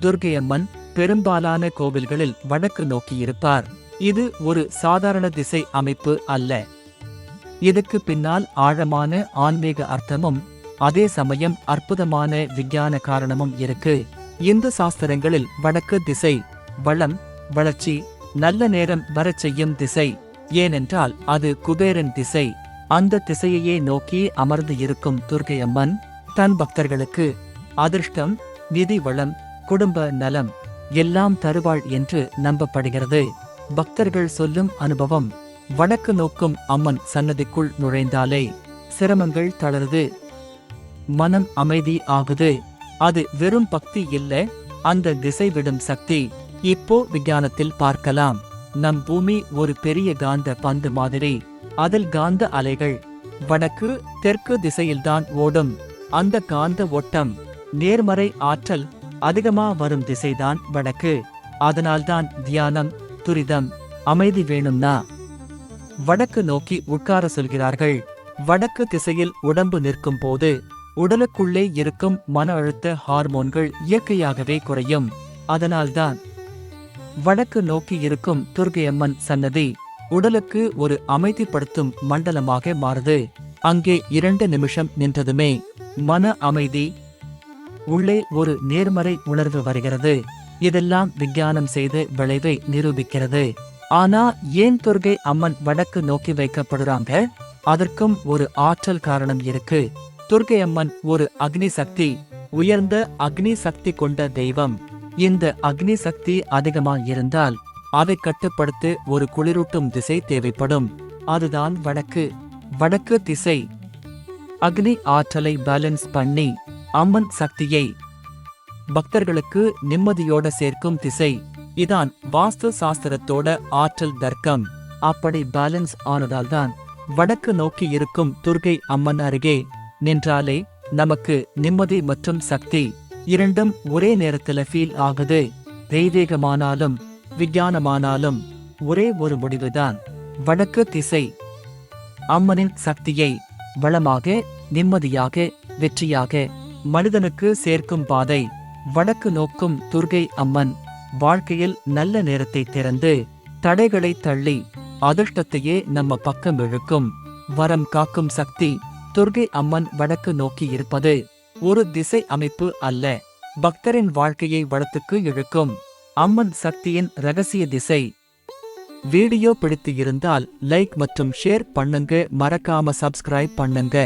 துர்க்கையம்மன் பெரும்பாலான கோவில்களில் வடக்கு நோக்கியிருப்பார். இது ஒரு சாதாரண திசை அமைப்பு அல்ல. இதுக்கு பின்னால் ஆழமான ஆன்மீக அர்த்தமும் அதே சமயம் அற்புதமான விஞ்ஞான காரணமும் இருக்கு. இந்து சாஸ்திரங்களில் வடக்கு திசை வளம், வளர்ச்சி, நல்ல நேரம் வரச் செய்யும் திசை. ஏனென்றால் அது குபேரன் திசை. அந்த திசையையே நோக்கி அமர்ந்து இருக்கும் துர்க்கையம்மன் தன் பக்தர்களுக்கு அதிர்ஷ்டம், நிதி வளம், குடும்ப நலம் எல்லாம் தருவாள் என்று நம்பப்படுகிறது. பக்தர்கள் சொல்லும் அனுபவம், வடக்கு நோக்கும் அம்மன் சன்னதிக்குள் நுழைந்தாலே சிரமங்கள் தளருது, மனம் அமைதி ஆகுது. அது வெறும் பக்தி இல்ல, அந்த திசை விடும் சக்தி. இப்போ விஞ்ஞானத்தில் பார்க்கலாம். நம் பூமி ஒரு பெரிய காந்த பந்து மாதிரி. அதில் காந்த அலைகள் வடக்கு தெற்கு திசையில்தான் ஓடும். அந்த காந்த ஓட்டம் நேர்மறை ஆற்றல் அதிகமா வரும் திசைதான் வடக்கு. அதனால்தான் தியானம், துரிதம், அமைதி வேணும்னா வடக்கு நோக்கி உட்கார சொல்கிறார்கள். வடக்கு திசையில் உடம்பு நிற்கும் போது உடலுக்குள்ளே இருக்கும் மன அழுத்த ஹார்மோன்கள் இயற்கையாகவே குறையும். அதனால்தான் வடக்கு நோக்கி இருக்கும் துர்க்கையம்மன் சன்னதி உடலுக்கு ஒரு அமைதிப்படுத்தும் மண்டலமாக மாறுது. அங்கே 2 நிமிஷம் நின்றதுமே மன அமைதி, உள்ளே ஒரு நேர்மறை உணர்வு வருகிறது. இதெல்லாம் விஞ்ஞானம் செய்து விளைவை நிரூபிக்கிறது. ஆனா ஏன் துர்க்கை அம்மன் வடக்கு நோக்கி வைக்கப்படுறாங்க? அதற்கும் ஒரு ஆற்றல் காரணம் இருக்கு. துர்க்கை அம்மன் ஒரு அக்னி சக்தி, உயர்ந்த அக்னி சக்தி கொண்ட தெய்வம். இந்த அக்னி சக்தி அதிகமா இருந்தால் அதை கட்டுப்படுத்த ஒரு குளிரூட்டும் திசை தேவைப்படும். அதுதான் வடக்கு. வடக்கு திசை அக்னி ஆற்றலை பேலன்ஸ் பண்ணி அம்மன் சக்தியை பக்தர்களுக்கு நிம்மதியோட சேர்க்கும் திசை. இதான் வாஸ்து சாஸ்திரத்தோட ஆற்றல் தர்க்கம். அப்படி பேலன்ஸ் ஆனதால்தான் வடக்கு நோக்கி இருக்கும் துர்க்கை அம்மன் அருகே நின்றாலே நமக்கு நிம்மதி மற்றும் சக்தி இரண்டும் ஒரே நேரத்துல ஃபீல் ஆகுது. தெய்வீகமானாலும் விஞ்ஞானமானாலும் ஒரே ஒரு முடிவுதான், வடக்கு திசை. அம்மனின் சக்தியை வளமாக, நிம்மதியாக, வெற்றியாக மனிதனுக்கு சேர்க்கும் பாதை வடக்கு நோக்கும் துர்க்கை அம்மன். வாழ்க்கையில் நல்ல நேரத்தை திறந்து தடைகளை தள்ளி அதிர்ஷ்டத்தையே நம்ம பக்கம் இழுக்கும் வரம் காக்கும் சக்தி. துர்க்கை அம்மன் வடக்கு நோக்கி இருப்பது ஒரு திசை அமைப்பு அல்ல, பக்தரின் வாழ்க்கையை வடத்துக்கு இழுக்கும் அம்மன் சக்தியின் ரகசிய திசை. வீடியோ பிடித்து இருந்தால் லைக் மற்றும் ஷேர் பண்ணுங்க, மறக்காம சப்ஸ்கிரைப் பண்ணுங்க.